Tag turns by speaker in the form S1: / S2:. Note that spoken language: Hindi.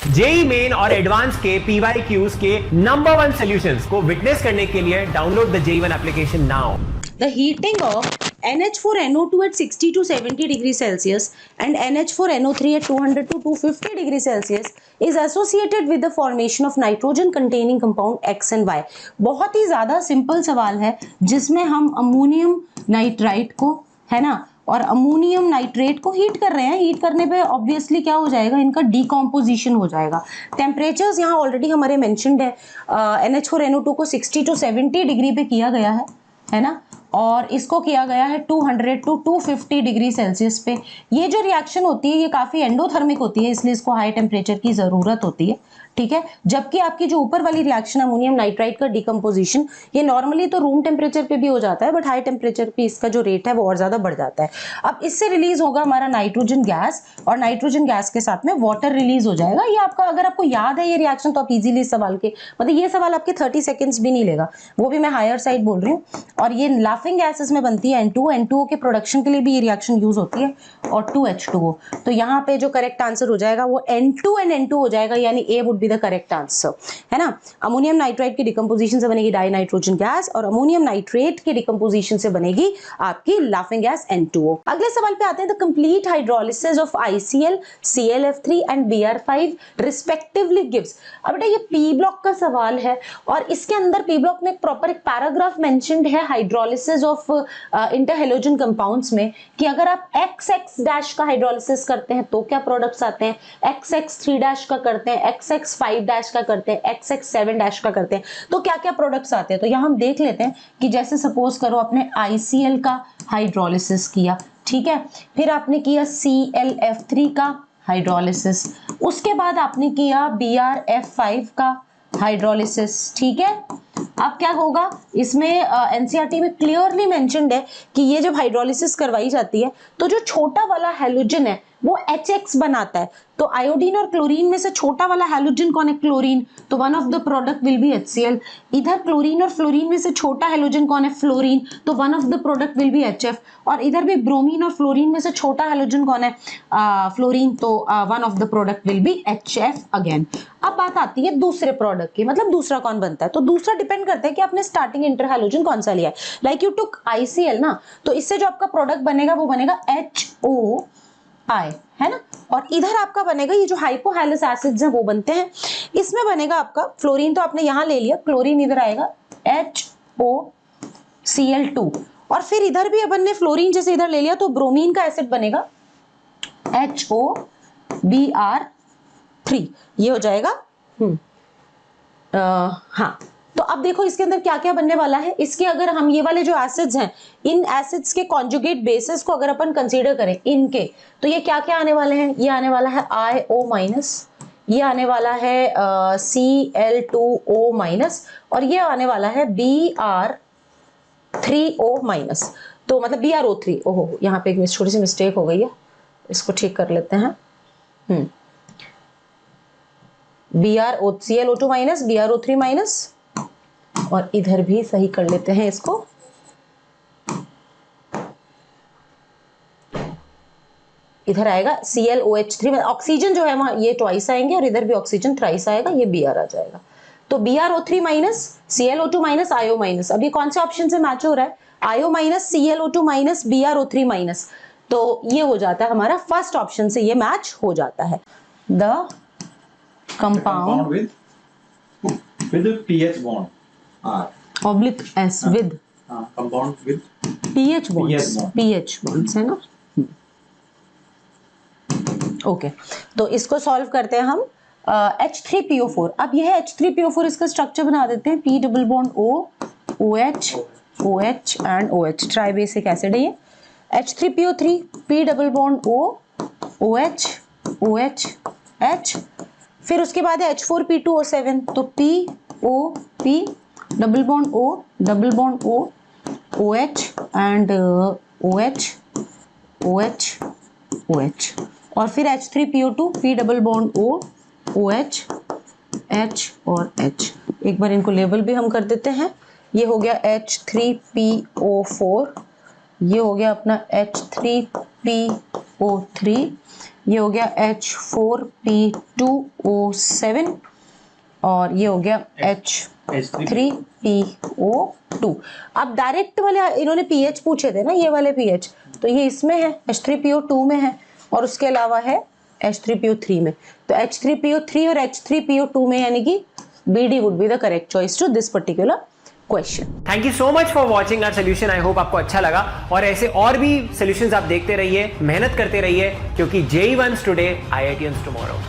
S1: जेई मेन और एडवांस के PYQs के नंबर 1 सॉल्यूशंस को विटनेस करने के लिए download the JEE1 application now.
S2: The heating of NH4NO2 at 60 to 70 degrees Celsius and NH4NO3 at 200 to 250 degrees Celsius is associated with the formation of nitrogen containing compound X and Y। बहुत ही ज़्यादा सिंपल सवाल है जिसमें हम अमोनियम नाइट्राइट को, है ना, और अमोनियम नाइट्रेट को हीट कर रहे हैं। हीट करने पे ऑब्वियसली क्या हो जाएगा, इनका डिकम्पोजिशन हो जाएगा। टेम्परेचर्स यहाँ ऑलरेडी हमारे मेंशन्ड है। NH4NO2 को 60 to 70 डिग्री पे किया गया है ना, और इसको किया गया है 200 to 250 डिग्री सेल्सियस पे। ये जो रिएक्शन होती है ये काफ़ी एंडोथर्मिक होती है, इसलिए इसको हाई टेम्परेचर की ज़रूरत होती है, ठीक है। जबकि आपकी जो ऊपर वाली रिएक्शन अमोनियम नाइट्राइट का डिकम्पोजिशन, ये नॉर्मली तो रूम टेम्परेचर पे भी हो जाता है, बट हाई टेम्परेचर पे इसका जो रेट है वो और ज़्यादा बढ़ जाता है। अब इससे रिलीज होगा हमारा नाइट्रोजन गैस, और नाइट्रोजन गैस के साथ में वाटर रिलीज हो जाएगा। ये आपका, अगर आपको याद है ये रिएक्शन, तो आप इजीली इस सवाल के, मतलब ये सवाल आपके 30 सेकेंड्स भी नहीं लेगा, वो भी मैं हायर साइड बोल रही हूँ। और ये लाफिंग गैसेस में बनती है N2O के प्रोडक्शन के लिए भी ये रिएक्शन यूज होती है, और 2H2O। तो यहाँ पे जो करेक्ट आंसर हो जाएगा वो N2 and N2 हो जाएगा, यानी a would be the correct answer, है ना। अमोनियम नाइट्राइट की डिकम्पोजिशन से बनेगी डाई नाइट्रोजन गैस, और अमोनियम नाइट्रेट की डिकम्पोजिशन से बनेगी आपकी लाफिंग गैस N2O। अगले सवाल पे आते हैं। The complete hydrolysis of ICl, ClF3 and Br5 respectively gives. अब बेटा ये पी ब्लॉक का सवाल है, और इसके अंदर पी ब्लॉक में एक प्रॉपर एक पैराग्राफ मेंशन्ड है हाइड्रोलिसिस ऑफ इंटरहेलोजन कंपाउंड्स में, कि अगर आप XX डैश का हाइड्रोलिसिस करते हैं तो क्या प्रोडक्ट्स आते हैं, XX3 डैश का करते हैं, XX5 डैश का करते हैं, XX7 डैश का करते हैं, तो क्या क्या प्रोडक्ट्स आते हैं। तो यहाँ हम देख लेते हैं कि जैसे सपोज करो आपने ICl का हाइड्रोलिसिस किया, ठीक है, फिर आपने किया ClF3 का हाइड्रोलिसिस, उसके बाद आपने किया BrF5 का हाइड्रोलिसिस, ठीक है। अब क्या होगा, इसमें एनसीईआरटी में क्लियरली मेंशन्ड है कि ये जब हाइड्रोलिसिस करवाई जाती है तो जो छोटा वाला हैलोजन है वो HX बनाता है। तो आयोडीन और क्लोरीन में से छोटा वाला हैलोजन कौन है, क्लोरीन, तो one of the product will be HCl। इधर क्लोरीन और फ्लोरीन में से छोटा हैलोजन कौन है, फ्लोरीन, तो one of the product will be HF। और इधर भी ब्रोमीन और फ्लोरीन में से छोटा हैलोजन कौन है, फ्लोरीन, तो one of the product will be HF again. अब बात आती है दूसरे प्रोडक्ट की, मतलब दूसरा कौन बनता है, तो दूसरा डिपेंड करता है कि आपने स्टार्टिंग इंटर हैलोजन कौन सा लिया है। लाइक यू टुक ICl ना, तो इससे जो आपका प्रोडक्ट बनेगा वो बनेगा HOI, है ना। और इधर आपका बनेगा, ये जो हाइपोहैलस एसिड्स हैं वो बनते हैं, इसमें बनेगा आपका फ्लोरीन, तो आपने यहां ले लिया, क्लोरीन इधर आएगा HOCl2, और फिर इधर भी अपन ने फ्लोरीन जैसे इधर ले लिया, तो ब्रोमीन का एसिड बनेगा HOBr3, ये हो जाएगा। हाँ, तो अब देखो इसके अंदर क्या क्या बनने वाला है। इसके अगर हम ये वाले जो एसिड्स हैं, इन एसिड्स के कॉन्जुगेट बेसिस को अगर अपन कंसीडर करें इनके, तो ये क्या क्या आने वाले हैं, ये आने वाला है IO-, ये आने वाला है Cl2O-, और ये आने वाला है Br3O-। तो मतलब BrO3, ओहो यहाँ पे एक छोटी सी मिस्टेक हो गई है, इसको ठीक कर लेते हैं। Cl2-, BrO3-, और इधर भी सही कर लेते हैं इसको। इधर आएगा ClOH3, ऑक्सीजन जो है वहां ये ट्वाइस आएंगे, और इधर भी ऑक्सीजन थ्राइस आएगा, ये Br आ जाएगा। तो BrO3-, Cl2-, IO-। अब ये कौन से ऑप्शन से मैच हो रहा है, IO-, Cl2-, BrO3-। तो ये हो जाता है हमारा फर्स्ट ऑप्शन से, ये मैच हो जाता है। The compound
S3: with pH bond
S2: oblique S with
S3: compound with
S2: pH bonds है ना। ओके, तो इसको सॉल्व करते हैं हम। H3PO4, अब ये है H3PO4, इसका स्ट्रक्चर बना देते हैं, P double bond O, OH, OH and OH, try basic acid है ये। H3PO3, P double bond O, OH, OH, H, फिर उसके बाद है H4P2O7, तो POP double bond O, double bond O, OH and OH, OH, OH, और फिर H3PO2, P double bond O, OH, H और H। एक बार इनको लेबल भी हम कर देते हैं। ये हो गया H3PO4, ये हो गया अपना H3PO3, ये हो गया H4P2O7 और ये हो गया H3PO2। अब डायरेक्ट वाले इन्होंने पीएच पूछे थे ना, ये वाले पीएच, तो ये इसमें है H3PO2 में है और उसके अलावा है H3PO3 में। तो H3PO3 और H3PO2 में, यानी कि BD would be the correct choice to this particular question.
S1: Thank you so much for watching our solution. I hope आपको अच्छा लगा और ऐसे और भी सोल्यूशंस आप देखते रहिए, मेहनत करते रहिए, क्योंकि JEE Ones today, IITians tomorrow.